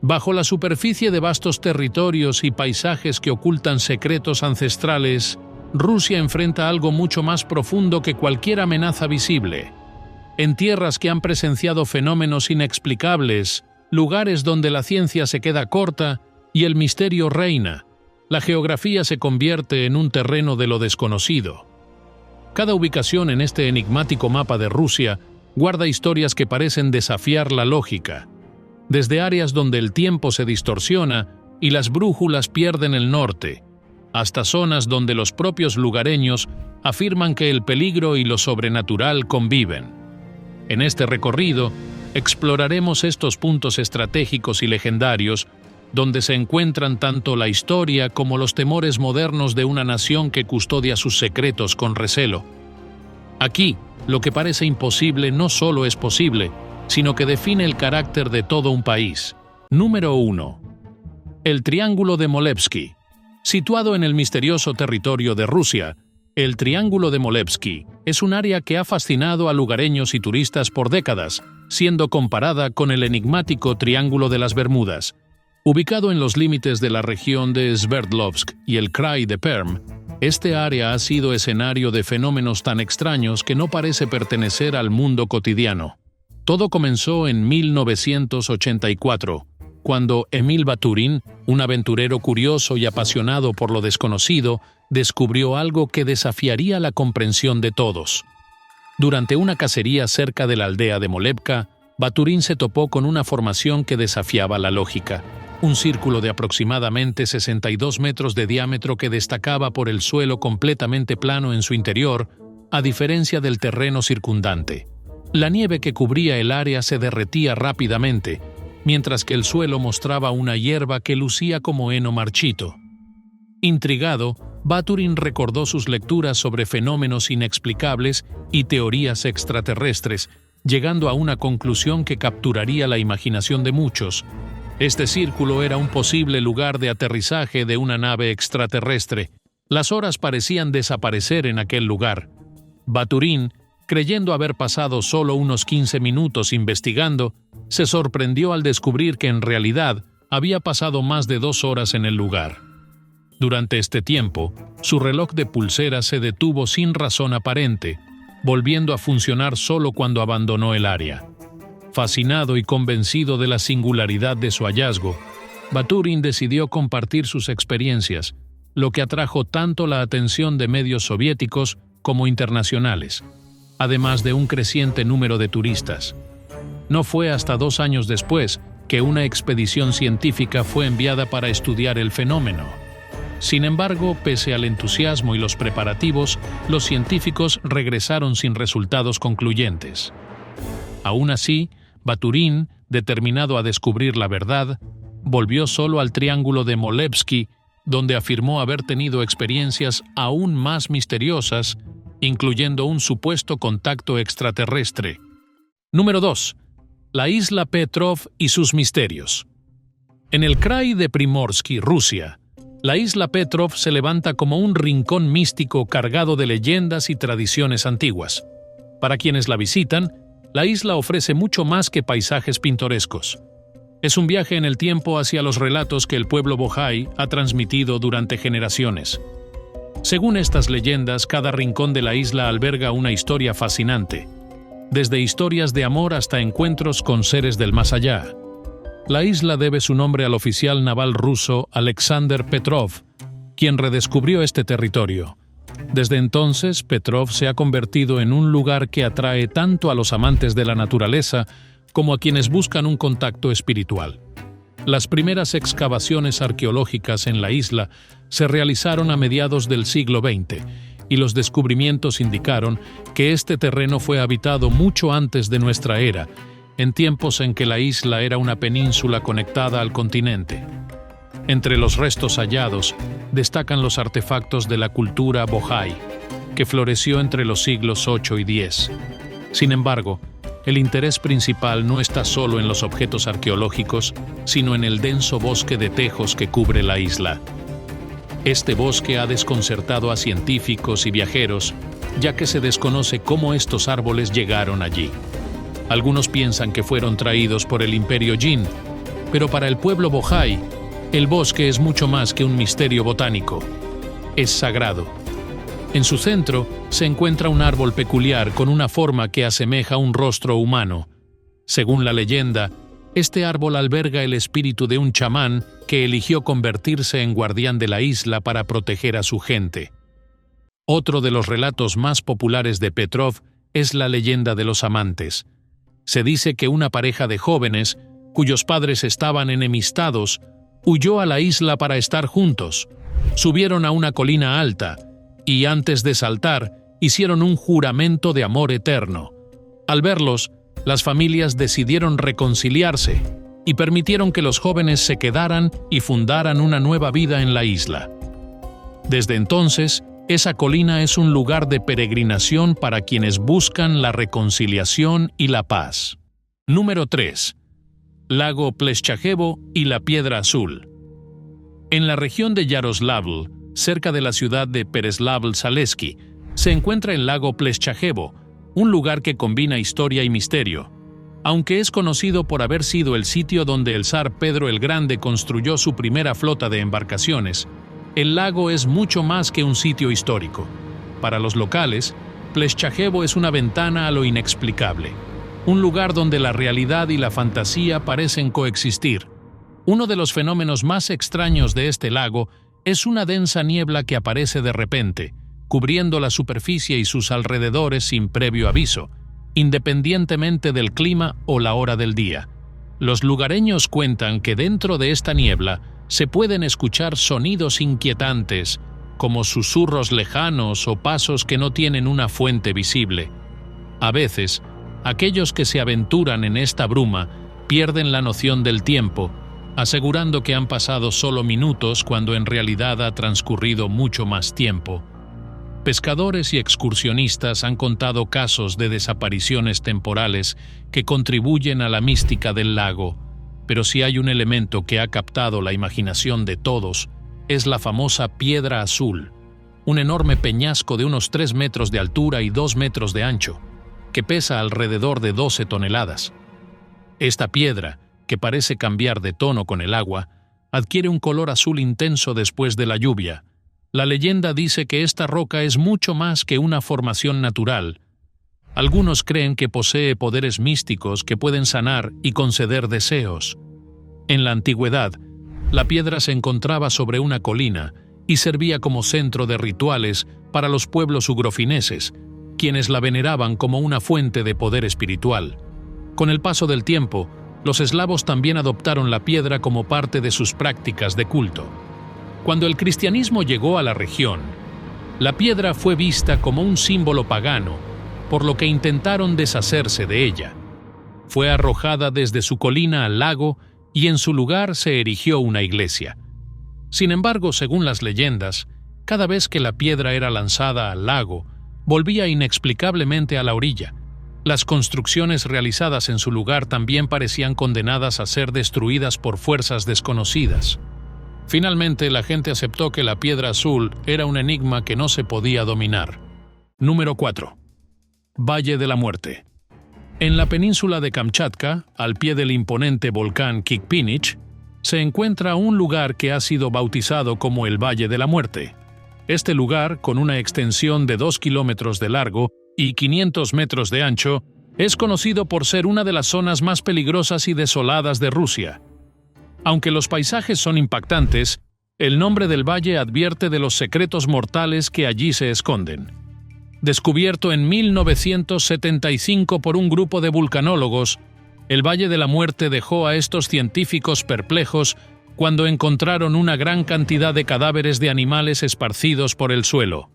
Bajo la superficie de vastos territorios y paisajes que ocultan secretos ancestrales, Rusia enfrenta algo mucho más profundo que cualquier amenaza visible. En tierras que han presenciado fenómenos inexplicables, lugares donde la ciencia se queda corta y el misterio reina, la geografía se convierte en un terreno de lo desconocido. Cada ubicación en este enigmático mapa de Rusia guarda historias que parecen desafiar la lógica, desde áreas donde el tiempo se distorsiona y las brújulas pierden el norte, hasta zonas donde los propios lugareños afirman que el peligro y lo sobrenatural conviven. En este recorrido, exploraremos estos puntos estratégicos y legendarios donde se encuentran tanto la historia como los temores modernos de una nación que custodia sus secretos con recelo. Aquí, lo que parece imposible no solo es posible, sino que define el carácter de todo un país. Número 1. El Triángulo de Molevsky. Situado en el misterioso territorio de Rusia, el Triángulo de Molevsky es un área que ha fascinado a lugareños y turistas por décadas, siendo comparada con el enigmático Triángulo de las Bermudas. Ubicado en los límites de la región de Sverdlovsk y el Krai de Perm, este área ha sido escenario de fenómenos tan extraños que no parece pertenecer al mundo cotidiano. Todo comenzó en 1984, cuando Emil Baturin, un aventurero curioso y apasionado por lo desconocido, descubrió algo que desafiaría la comprensión de todos. Durante una cacería cerca de la aldea de Molevka, Baturin se topó con una formación que desafiaba la lógica. Un círculo de aproximadamente 62 metros de diámetro que destacaba por el suelo completamente plano en su interior, a diferencia del terreno circundante. La nieve que cubría el área se derretía rápidamente, mientras que el suelo mostraba una hierba que lucía como heno marchito. Intrigado, Baturin recordó sus lecturas sobre fenómenos inexplicables y teorías extraterrestres, llegando a una conclusión que capturaría la imaginación de muchos. Este círculo era un posible lugar de aterrizaje de una nave extraterrestre. Las horas parecían desaparecer en aquel lugar. Baturin, creyendo haber pasado solo unos 15 minutos investigando, se sorprendió al descubrir que en realidad había pasado más de 2 horas en el lugar. Durante este tiempo, su reloj de pulsera se detuvo sin razón aparente, volviendo a funcionar solo cuando abandonó el área. Fascinado y convencido de la singularidad de su hallazgo, Baturin decidió compartir sus experiencias, lo que atrajo tanto la atención de medios soviéticos como internacionales, además de un creciente número de turistas. No fue hasta 2 años después que una expedición científica fue enviada para estudiar el fenómeno. Sin embargo, pese al entusiasmo y los preparativos, los científicos regresaron sin resultados concluyentes. Aún así, Baturin, determinado a descubrir la verdad, volvió solo al Triángulo de Molevsky, donde afirmó haber tenido experiencias aún más misteriosas, incluyendo un supuesto contacto extraterrestre. Número 2. La isla Petrov y sus misterios. En el Krai de Primorsky, Rusia, la isla Petrov se levanta como un rincón místico cargado de leyendas y tradiciones antiguas. Para quienes la visitan, la isla ofrece mucho más que paisajes pintorescos. Es un viaje en el tiempo hacia los relatos que el pueblo bojai ha transmitido durante generaciones. Según estas leyendas, cada rincón de la isla alberga una historia fascinante, desde historias de amor hasta encuentros con seres del más allá. La isla debe su nombre al oficial naval ruso Alexander Petrov, quien redescubrió este territorio. Desde entonces, Petrov se ha convertido en un lugar que atrae tanto a los amantes de la naturaleza como a quienes buscan un contacto espiritual. Las primeras excavaciones arqueológicas en la isla se realizaron a mediados del siglo XX, y los descubrimientos indicaron que este terreno fue habitado mucho antes de nuestra era, en tiempos en que la isla era una península conectada al continente. Entre los restos hallados destacan los artefactos de la cultura bojai, que floreció entre los siglos 8 y 10. Sin embargo, el interés principal no está solo en los objetos arqueológicos, sino en el denso bosque de tejos que cubre la isla. Este bosque ha desconcertado a científicos y viajeros, ya que se desconoce cómo estos árboles llegaron allí. Algunos piensan que fueron traídos por el Imperio Jin, Pero para el pueblo Bohai, el bosque es mucho más que un misterio botánico. Es sagrado. En su centro se encuentra un árbol peculiar con una forma que asemeja un rostro humano. Según la leyenda, este árbol alberga el espíritu de un chamán que eligió convertirse en guardián de la isla para proteger a su gente. Otro de los relatos más populares de Petrov es la leyenda de los amantes. Se dice que una pareja de jóvenes, cuyos padres estaban enemistados, huyó a la isla para estar juntos. Subieron a una colina alta y, antes de saltar, hicieron un juramento de amor eterno. Al verlos, las familias decidieron reconciliarse y permitieron que los jóvenes se quedaran y fundaran una nueva vida en la isla. Desde entonces, esa colina es un lugar de peregrinación para quienes buscan la reconciliación y la paz. Número 3. Lago Pleshchajevo y la Piedra Azul. En la región de Yaroslavl, cerca de la ciudad de Pereslavl-Zaleski, se encuentra el lago Pleshchajevo, un lugar que combina historia y misterio. Aunque es conocido por haber sido el sitio donde el zar Pedro el Grande construyó su primera flota de embarcaciones, el lago es mucho más que un sitio histórico. Para los locales, Pleshchajevo es una ventana a lo inexplicable, un lugar donde la realidad y la fantasía parecen coexistir. Uno de los fenómenos más extraños de este lago es una densa niebla que aparece de repente, cubriendo la superficie y sus alrededores sin previo aviso, independientemente del clima o la hora del día. Los lugareños cuentan que dentro de esta niebla se pueden escuchar sonidos inquietantes, como susurros lejanos o pasos que no tienen una fuente visible. A veces, aquellos que se aventuran en esta bruma pierden la noción del tiempo, asegurando que han pasado solo minutos cuando en realidad ha transcurrido mucho más tiempo. Pescadores y excursionistas han contado casos de desapariciones temporales que contribuyen a la mística del lago, pero si hay un elemento que ha captado la imaginación de todos, es la famosa Piedra Azul, un enorme peñasco de unos 3 metros de altura y 2 metros de ancho, que pesa alrededor de 12 toneladas. Esta piedra, que parece cambiar de tono con el agua, adquiere un color azul intenso después de la lluvia. La leyenda dice que esta roca es mucho más que una formación natural. Algunos creen que posee poderes místicos que pueden sanar y conceder deseos. En la antigüedad, la piedra se encontraba sobre una colina y servía como centro de rituales para los pueblos ugrofineses, quienes la veneraban como una fuente de poder espiritual. Con el paso del tiempo, los eslavos también adoptaron la piedra como parte de sus prácticas de culto. Cuando el cristianismo llegó a la región, la piedra fue vista como un símbolo pagano, por lo que intentaron deshacerse de ella. Fue arrojada desde su colina al lago y en su lugar se erigió una iglesia. Sin embargo, según las leyendas, cada vez que la piedra era lanzada al lago, volvía inexplicablemente a la orilla. Las construcciones realizadas en su lugar también parecían condenadas a ser destruidas por fuerzas desconocidas. Finalmente, la gente aceptó que la Piedra Azul era un enigma que no se podía dominar. Número 4. Valle de la Muerte. En la península de Kamchatka, al pie del imponente volcán Kikpinich, se encuentra un lugar que ha sido bautizado como el Valle de la Muerte. Este lugar, con una extensión de 2 kilómetros de largo y 500 metros de ancho, es conocido por ser una de las zonas más peligrosas y desoladas de Rusia. Aunque los paisajes son impactantes, el nombre del valle advierte de los secretos mortales que allí se esconden. Descubierto en 1975 por un grupo de vulcanólogos, el Valle de la Muerte dejó a estos científicos perplejos cuando encontraron una gran cantidad de cadáveres de animales esparcidos por el suelo.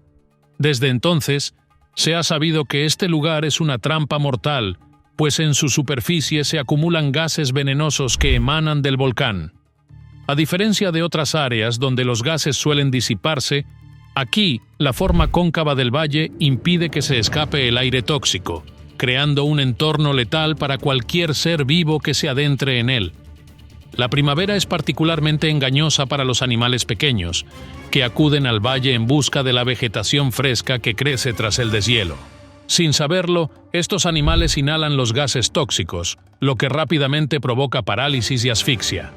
Desde entonces, se ha sabido que este lugar es una trampa mortal, pues en su superficie se acumulan gases venenosos que emanan del volcán. A diferencia de otras áreas donde los gases suelen disiparse, aquí la forma cóncava del valle impide que se escape el aire tóxico, creando un entorno letal para cualquier ser vivo que se adentre en él. La primavera es particularmente engañosa para los animales pequeños, que acuden al valle en busca de la vegetación fresca que crece tras el deshielo. Sin saberlo, estos animales inhalan los gases tóxicos, lo que rápidamente provoca parálisis y asfixia.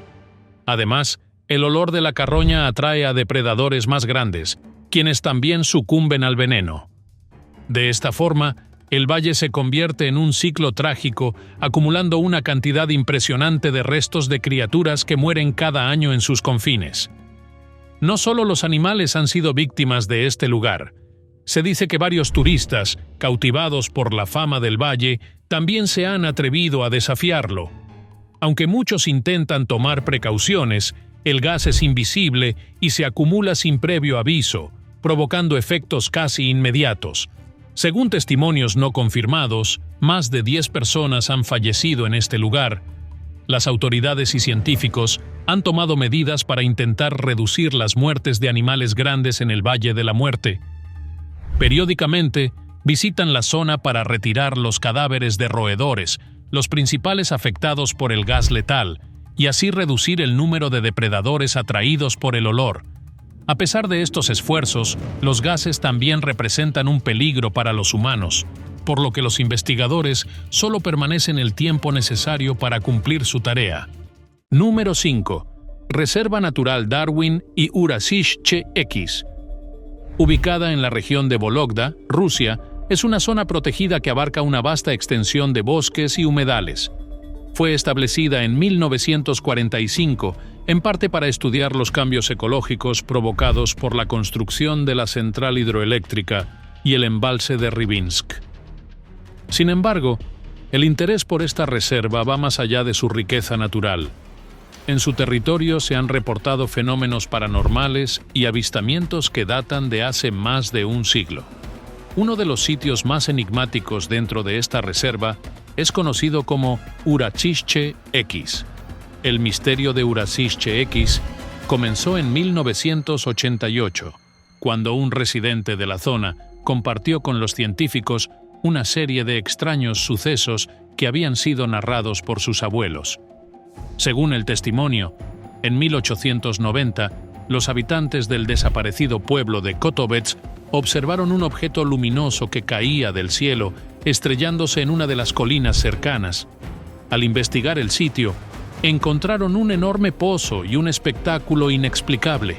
Además, el olor de la carroña atrae a depredadores más grandes, quienes también sucumben al veneno. De esta forma, el valle se convierte en un ciclo trágico, acumulando una cantidad impresionante de restos de criaturas que mueren cada año en sus confines. No solo los animales han sido víctimas de este lugar. Se dice que varios turistas, cautivados por la fama del valle, también se han atrevido a desafiarlo. Aunque muchos intentan tomar precauciones, el gas es invisible y se acumula sin previo aviso, provocando efectos casi inmediatos. Según testimonios no confirmados, más de 10 personas han fallecido en este lugar. Las autoridades y científicos han tomado medidas para intentar reducir las muertes de animales grandes en el Valle de la Muerte. Periódicamente, visitan la zona para retirar los cadáveres de roedores, los principales afectados por el gas letal, y así reducir el número de depredadores atraídos por el olor. A pesar de estos esfuerzos, los gases también representan un peligro para los humanos, por lo que los investigadores solo permanecen el tiempo necesario para cumplir su tarea. Número 5. Reserva Natural Darwin y Uralsishche X. Ubicada en la región de Vologda, Rusia, es una zona protegida que abarca una vasta extensión de bosques y humedales. Fue establecida en 1945, en parte para estudiar los cambios ecológicos provocados por la construcción de la central hidroeléctrica y el embalse de Rybinsk. Sin embargo, el interés por esta reserva va más allá de su riqueza natural. En su territorio se han reportado fenómenos paranormales y avistamientos que datan de hace más de un siglo. Uno de los sitios más enigmáticos dentro de esta reserva es conocido como Uralsishche X. El misterio de Uralsishche X comenzó en 1988, cuando un residente de la zona compartió con los científicos una serie de extraños sucesos que habían sido narrados por sus abuelos. Según el testimonio, en 1890, los habitantes del desaparecido pueblo de Kotovets observaron un objeto luminoso que caía del cielo, estrellándose en una de las colinas cercanas. Al investigar el sitio, encontraron un enorme pozo y un espectáculo inexplicable.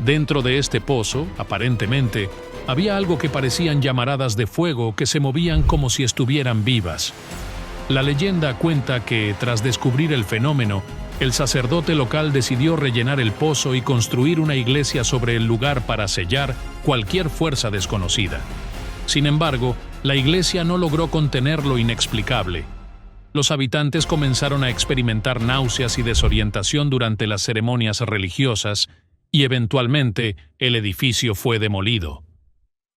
Dentro de este pozo, aparentemente, había algo que parecían llamaradas de fuego que se movían como si estuvieran vivas. La leyenda cuenta que, tras descubrir el fenómeno, el sacerdote local decidió rellenar el pozo y construir una iglesia sobre el lugar para sellar cualquier fuerza desconocida. Sin embargo, la iglesia no logró contener lo inexplicable. Los habitantes comenzaron a experimentar náuseas y desorientación durante las ceremonias religiosas, y eventualmente el edificio fue demolido.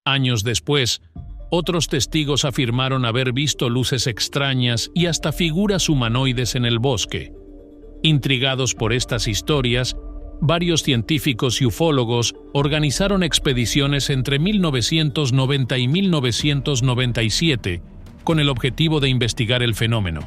Años después, otros testigos afirmaron haber visto luces extrañas y hasta figuras humanoides en el bosque. Intrigados por estas historias, varios científicos y ufólogos organizaron expediciones entre 1990 y 1997 con el objetivo de investigar el fenómeno.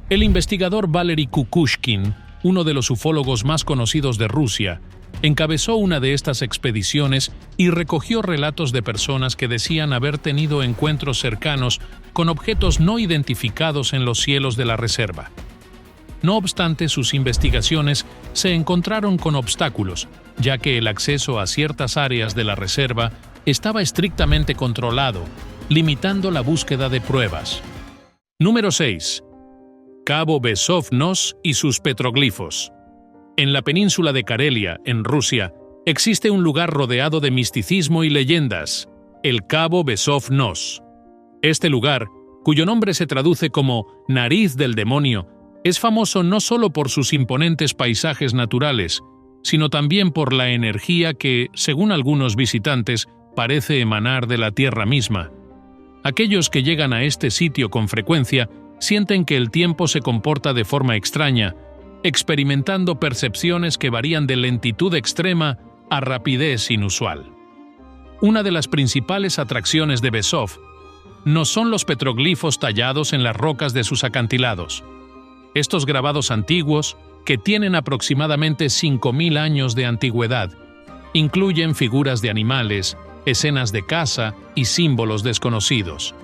El investigador Valery Kukushkin, uno de los ufólogos más conocidos de Rusia, encabezó una de estas expediciones y recogió relatos de personas que decían haber tenido encuentros cercanos con objetos no identificados en los cielos de la reserva. No obstante, sus investigaciones se encontraron con obstáculos, ya que el acceso a ciertas áreas de la reserva estaba estrictamente controlado, limitando la búsqueda de pruebas. Número 6. Cabo Besov-Nos y sus petroglifos. En la península de Karelia, en Rusia, existe un lugar rodeado de misticismo y leyendas, el Cabo Besov-Nos. Este lugar, cuyo nombre se traduce como Nariz del Demonio, es famoso no solo por sus imponentes paisajes naturales, sino también por la energía que, según algunos visitantes, parece emanar de la tierra misma. Aquellos que llegan a este sitio con frecuencia sienten que el tiempo se comporta de forma extraña, experimentando percepciones que varían de lentitud extrema a rapidez inusual. Una de las principales atracciones de Besov no son los petroglifos tallados en las rocas de sus acantilados. Estos grabados antiguos, que tienen aproximadamente 5.000 años de antigüedad, incluyen figuras de animales, escenas de caza y símbolos desconocidos.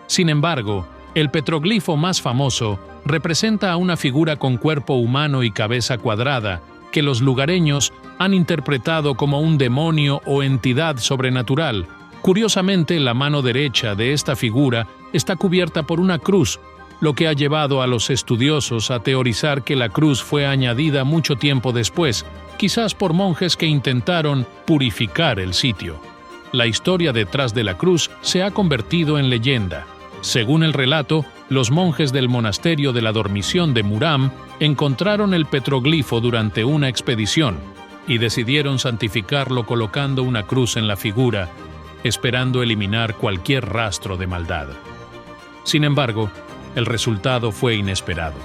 Sin embargo, el petroglifo más famoso representa a una figura con cuerpo humano y cabeza cuadrada que los lugareños han interpretado como un demonio o entidad sobrenatural. Curiosamente, la mano derecha de esta figura está cubierta por una cruz, lo que ha llevado a los estudiosos a teorizar que la cruz fue añadida mucho tiempo después, quizás por monjes que intentaron purificar el sitio. La historia detrás de la cruz se ha convertido en leyenda. Según el relato, los monjes del monasterio de la Dormición de Muram encontraron el petroglifo durante una expedición y decidieron santificarlo colocando una cruz en la figura, esperando eliminar cualquier rastro de maldad. Sin embargo, el resultado fue inesperado.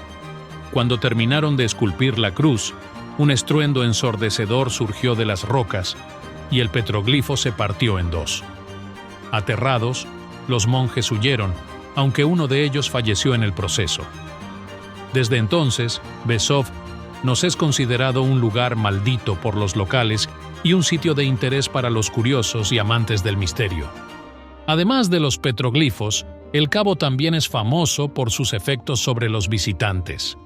Cuando terminaron de esculpir la cruz, un estruendo ensordecedor surgió de las rocas y el petroglifo se partió en dos. Aterrados, los monjes huyeron, aunque uno de ellos falleció en el proceso. Desde entonces, Bezov nos es considerado un lugar maldito por los locales y un sitio de interés para los curiosos y amantes del misterio. Además de los petroglifos, el cabo también es famoso por sus efectos sobre los visitantes.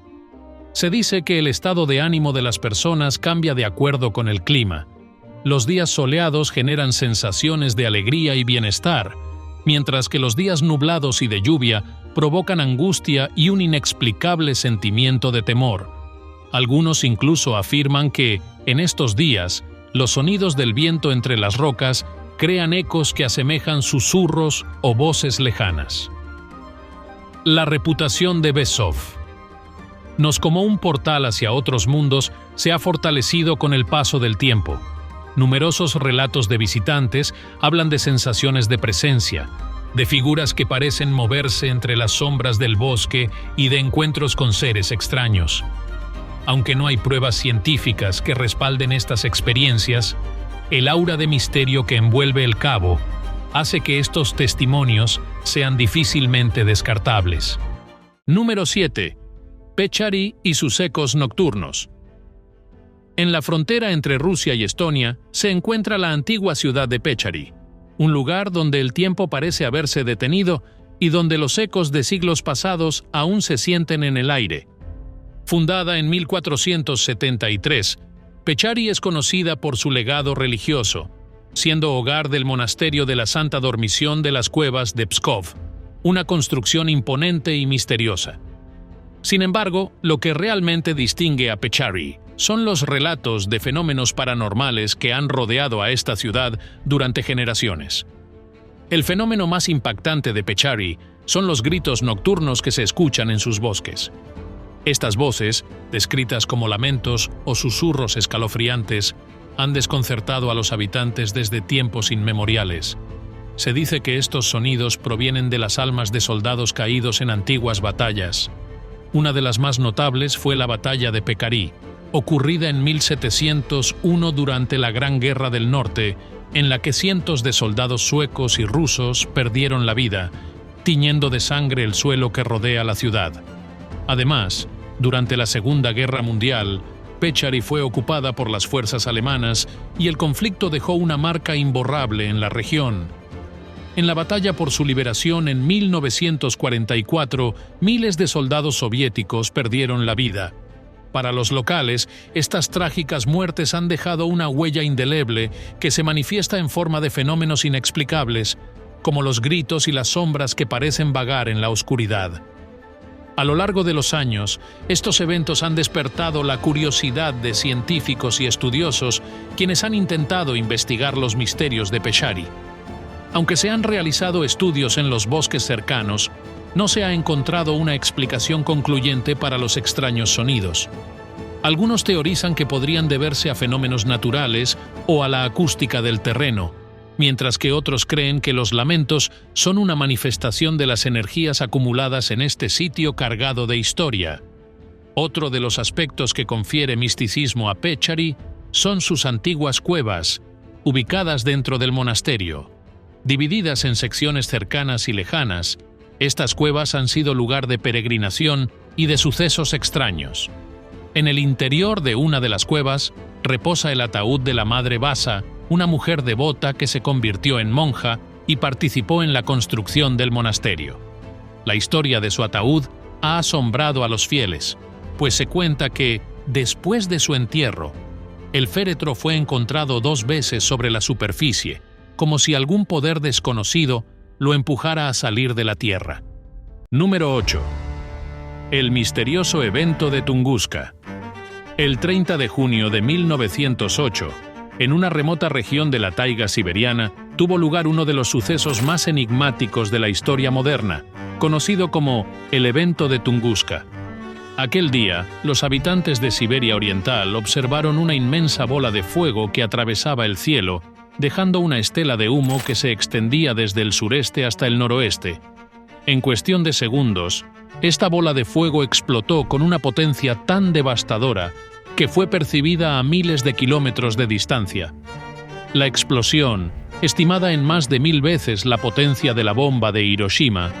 Se dice que el estado de ánimo de las personas cambia de acuerdo con el clima. Los días soleados generan sensaciones de alegría y bienestar, mientras que los días nublados y de lluvia provocan angustia y un inexplicable sentimiento de temor. Algunos incluso afirman que, en estos días, los sonidos del viento entre las rocas crean ecos que asemejan susurros o voces lejanas. La reputación de Bezov. Nos como un portal hacia otros mundos se ha fortalecido con el paso del tiempo. Numerosos relatos de visitantes hablan de sensaciones de presencia, de figuras que parecen moverse entre las sombras del bosque y de encuentros con seres extraños. Aunque no hay pruebas científicas que respalden estas experiencias, el aura de misterio que envuelve el cabo hace que estos testimonios sean difícilmente descartables. Número 7. Pechary y sus ecos nocturnos. En la frontera entre Rusia y Estonia se encuentra la antigua ciudad de Pechary, un lugar donde el tiempo parece haberse detenido y donde los ecos de siglos pasados aún se sienten en el aire. Fundada en 1473, Pechary es conocida por su legado religioso, siendo hogar del monasterio de la Santa Dormición de las Cuevas de Pskov, una construcción imponente y misteriosa. Sin embargo, lo que realmente distingue a Pechary son los relatos de fenómenos paranormales que han rodeado a esta ciudad durante generaciones. El fenómeno más impactante de Pechary son los gritos nocturnos que se escuchan en sus bosques. Estas voces, descritas como lamentos o susurros escalofriantes, han desconcertado a los habitantes desde tiempos inmemoriales. Se dice que estos sonidos provienen de las almas de soldados caídos en antiguas batallas. Una de las más notables fue la batalla de Pechary, ocurrida en 1701 durante la Gran Guerra del Norte, en la que cientos de soldados suecos y rusos perdieron la vida, tiñendo de sangre el suelo que rodea la ciudad. Además, durante la Segunda Guerra Mundial, Pechary fue ocupada por las fuerzas alemanas y el conflicto dejó una marca imborrable en la región. En la batalla por su liberación en 1944, miles de soldados soviéticos perdieron la vida. Para los locales, estas trágicas muertes han dejado una huella indeleble que se manifiesta en forma de fenómenos inexplicables, como los gritos y las sombras que parecen vagar en la oscuridad. A lo largo de los años, estos eventos han despertado la curiosidad de científicos y estudiosos quienes han intentado investigar los misterios de Pechary. Aunque se han realizado estudios en los bosques cercanos, no se ha encontrado una explicación concluyente para los extraños sonidos. Algunos teorizan que podrían deberse a fenómenos naturales o a la acústica del terreno, mientras que otros creen que los lamentos son una manifestación de las energías acumuladas en este sitio cargado de historia. Otro de los aspectos que confiere misticismo a Pechary son sus antiguas cuevas, ubicadas dentro del monasterio. Divididas en secciones cercanas y lejanas, estas cuevas han sido lugar de peregrinación y de sucesos extraños. En el interior de una de las cuevas reposa el ataúd de la Madre Vasa, una mujer devota que se convirtió en monja y participó en la construcción del monasterio. La historia de su ataúd ha asombrado a los fieles, pues se cuenta que, después de su entierro, el féretro fue encontrado 2 veces sobre la superficie, como si algún poder desconocido lo empujara a salir de la tierra. Número 8. El misterioso evento de Tunguska. El 30 de junio de 1908, en una remota región de la taiga siberiana, tuvo lugar uno de los sucesos más enigmáticos de la historia moderna, conocido como el evento de Tunguska. Aquel día, los habitantes de Siberia Oriental observaron una inmensa bola de fuego que atravesaba el cielo, dejando una estela de humo que se extendía desde el sureste hasta el noroeste. En cuestión de segundos, esta bola de fuego explotó con una potencia tan devastadora que fue percibida a miles de kilómetros de distancia. La explosión, estimada en más de 1000 veces la potencia de la bomba de Hiroshima,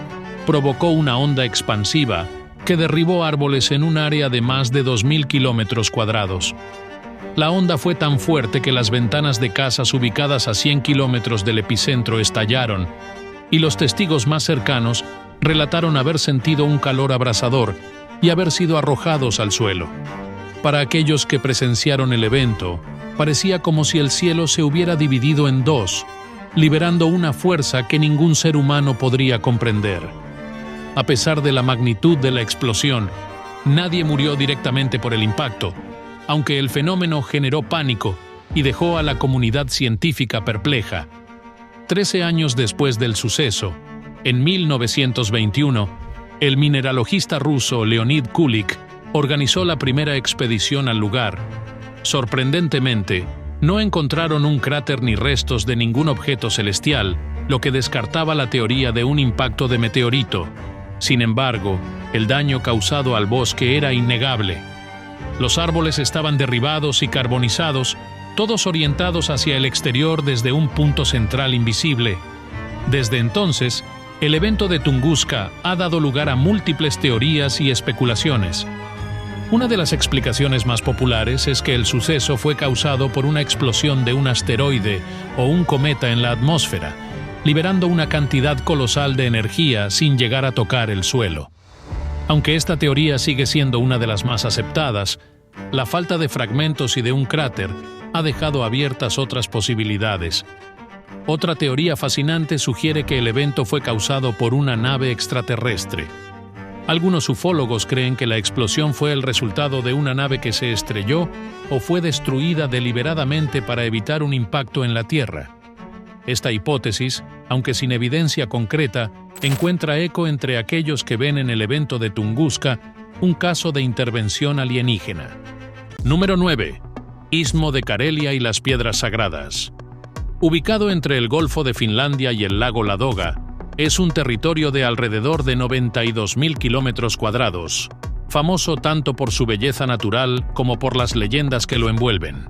provocó una onda expansiva que derribó árboles en un área de más de 2000 kilómetros cuadrados. La onda fue tan fuerte que las ventanas de casas ubicadas a 100 kilómetros del epicentro estallaron, y los testigos más cercanos relataron haber sentido un calor abrasador y haber sido arrojados al suelo. Para aquellos que presenciaron el evento, parecía como si el cielo se hubiera dividido en 2, liberando una fuerza que ningún ser humano podría comprender. A pesar de la magnitud de la explosión, nadie murió directamente por el impacto, aunque el fenómeno generó pánico y dejó a la comunidad científica perpleja. 13 años después del suceso, en 1921, el mineralogista ruso Leonid Kulik organizó la primera expedición al lugar. Sorprendentemente, no encontraron un cráter ni restos de ningún objeto celestial, lo que descartaba la teoría de un impacto de meteorito. Sin embargo, el daño causado al bosque era innegable. Los árboles estaban derribados y carbonizados, todos orientados hacia el exterior desde un punto central invisible. Desde entonces, el evento de Tunguska ha dado lugar a múltiples teorías y especulaciones. Una de las explicaciones más populares es que el suceso fue causado por una explosión de un asteroide o un cometa en la atmósfera, liberando una cantidad colosal de energía sin llegar a tocar el suelo. Aunque esta teoría sigue siendo una de las más aceptadas, la falta de fragmentos y de un cráter ha dejado abiertas otras posibilidades. Otra teoría fascinante sugiere que el evento fue causado por una nave extraterrestre. Algunos ufólogos creen que la explosión fue el resultado de una nave que se estrelló o fue destruida deliberadamente para evitar un impacto en la Tierra. Esta hipótesis, aunque sin evidencia concreta, encuentra eco entre aquellos que ven en el evento de Tunguska un caso de intervención alienígena. Número 9. Istmo de Karelia y las Piedras Sagradas. Ubicado entre el Golfo de Finlandia y el lago Ladoga, es un territorio de alrededor de 92.000 kilómetros cuadrados, famoso tanto por su belleza natural como por las leyendas que lo envuelven.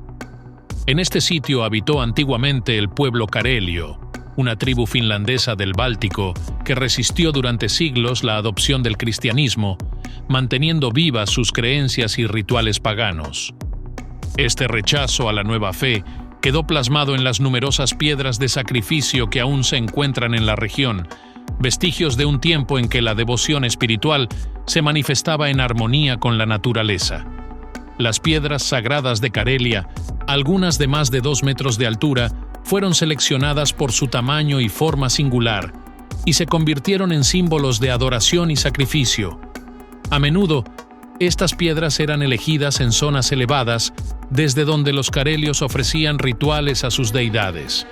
En este sitio habitó antiguamente el pueblo carelio, una tribu finlandesa del Báltico que resistió durante siglos la adopción del cristianismo, manteniendo vivas sus creencias y rituales paganos. Este rechazo a la nueva fe quedó plasmado en las numerosas piedras de sacrificio que aún se encuentran en la región, vestigios de un tiempo en que la devoción espiritual se manifestaba en armonía con la naturaleza. Las piedras sagradas de Karelia, algunas de más de 2 metros de altura, fueron seleccionadas por su tamaño y forma singular, y se convirtieron en símbolos de adoración y sacrificio. A menudo, estas piedras eran elegidas en zonas elevadas, desde donde los karelios ofrecían rituales a sus deidades.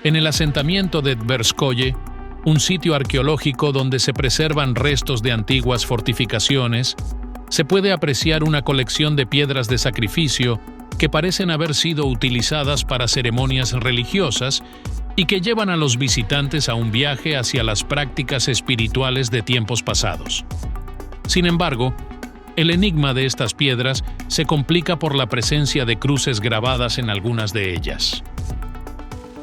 En el asentamiento de Tverskoye, un sitio arqueológico donde se preservan restos de antiguas fortificaciones, se puede apreciar una colección de piedras de sacrificio que parecen haber sido utilizadas para ceremonias religiosas y que llevan a los visitantes a un viaje hacia las prácticas espirituales de tiempos pasados. Sin embargo, el enigma de estas piedras se complica por la presencia de cruces grabadas en algunas de ellas.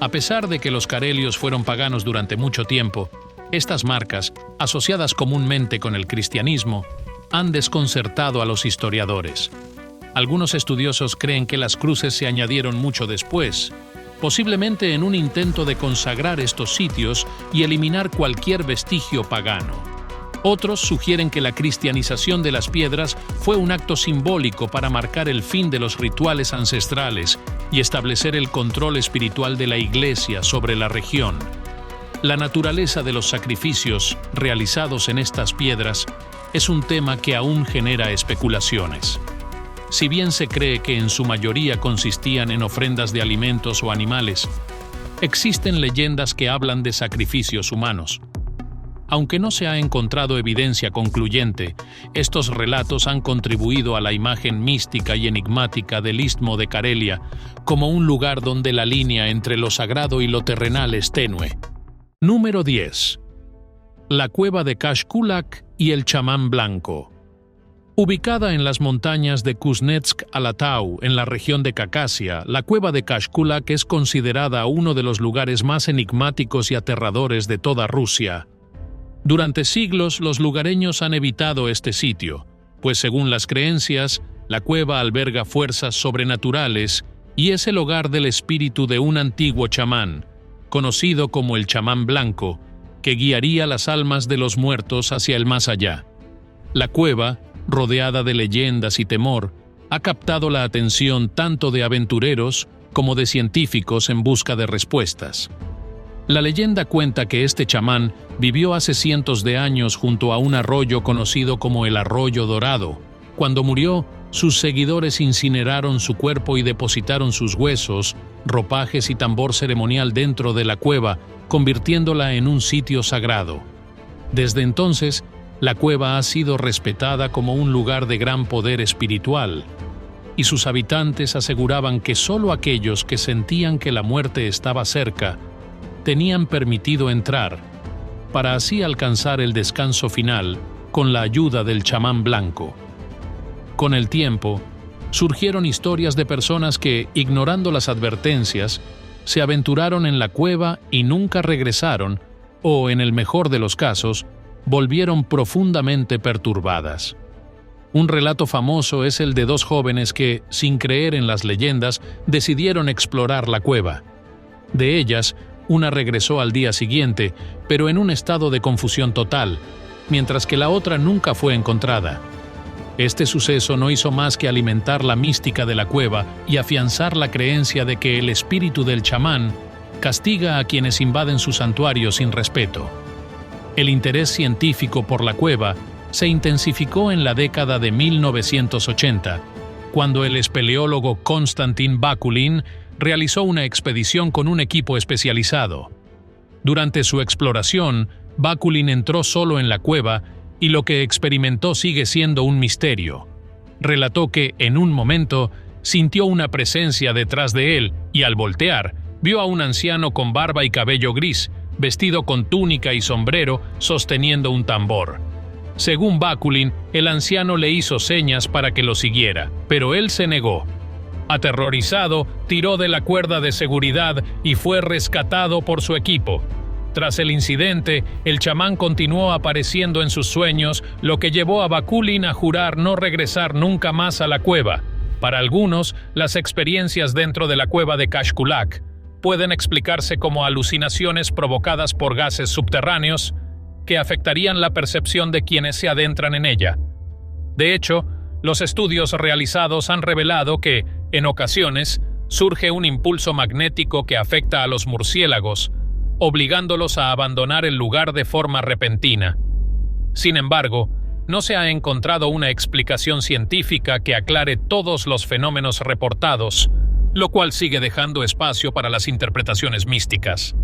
A pesar de que los karelios fueron paganos durante mucho tiempo, estas marcas, asociadas comúnmente con el cristianismo, han desconcertado a los historiadores. Algunos estudiosos creen que las cruces se añadieron mucho después, posiblemente en un intento de consagrar estos sitios y eliminar cualquier vestigio pagano. Otros sugieren que la cristianización de las piedras fue un acto simbólico para marcar el fin de los rituales ancestrales y establecer el control espiritual de la Iglesia sobre la región. La naturaleza de los sacrificios realizados en estas piedras es un tema que aún genera especulaciones. Si bien se cree que en su mayoría consistían en ofrendas de alimentos o animales, existen leyendas que hablan de sacrificios humanos. Aunque no se ha encontrado evidencia concluyente, estos relatos han contribuido a la imagen mística y enigmática del Istmo de Carelia como un lugar donde la línea entre lo sagrado y lo terrenal es tenue. Número 10. La cueva de Kashkulak y el chamán blanco. Ubicada en las montañas de Kuznetsk-Alatau, en la región de Cacasia, la cueva de Kashkulak es considerada uno de los lugares más enigmáticos y aterradores de toda Rusia. Durante siglos, los lugareños han evitado este sitio, pues según las creencias, la cueva alberga fuerzas sobrenaturales y es el hogar del espíritu de un antiguo chamán, conocido como el chamán blanco, que guiaría las almas de los muertos hacia el más allá. La cueva, rodeada de leyendas y temor, ha captado la atención tanto de aventureros como de científicos en busca de respuestas. La leyenda cuenta que este chamán vivió hace cientos de años junto a un arroyo conocido como el Arroyo Dorado. Cuando murió, sus seguidores incineraron su cuerpo y depositaron sus huesos, ropajes y tambor ceremonial dentro de la cueva, convirtiéndola en un sitio sagrado. Desde entonces, la cueva ha sido respetada como un lugar de gran poder espiritual, y sus habitantes aseguraban que solo aquellos que sentían que la muerte estaba cerca tenían permitido entrar, para así alcanzar el descanso final con la ayuda del chamán blanco. Con el tiempo, surgieron historias de personas que, ignorando las advertencias, se aventuraron en la cueva y nunca regresaron, o, en el mejor de los casos, volvieron profundamente perturbadas. Un relato famoso es el de dos jóvenes que, sin creer en las leyendas, decidieron explorar la cueva. De ellas, una regresó al día siguiente, pero en un estado de confusión total, mientras que la otra nunca fue encontrada. Este suceso no hizo más que alimentar la mística de la cueva y afianzar la creencia de que el espíritu del chamán castiga a quienes invaden su santuario sin respeto. El interés científico por la cueva se intensificó en la década de 1980, cuando el espeleólogo Konstantin Bakulin realizó una expedición con un equipo especializado. Durante su exploración, Bakulin entró solo en la cueva y lo que experimentó sigue siendo un misterio. Relató que, en un momento, sintió una presencia detrás de él y, al voltear, vio a un anciano con barba y cabello gris, vestido con túnica y sombrero, sosteniendo un tambor. Según Bakulin, el anciano le hizo señas para que lo siguiera, pero él se negó. Aterrorizado, tiró de la cuerda de seguridad y fue rescatado por su equipo. Tras el incidente, el chamán continuó apareciendo en sus sueños, lo que llevó a Bakulin a jurar no regresar nunca más a la cueva. Para algunos, las experiencias dentro de la cueva de Kashkulak pueden explicarse como alucinaciones provocadas por gases subterráneos que afectarían la percepción de quienes se adentran en ella. De hecho, los estudios realizados han revelado que, en ocasiones, surge un impulso magnético que afecta a los murciélagos, obligándolos a abandonar el lugar de forma repentina. Sin embargo, no se ha encontrado una explicación científica que aclare todos los fenómenos reportados, lo cual sigue dejando espacio para las interpretaciones místicas.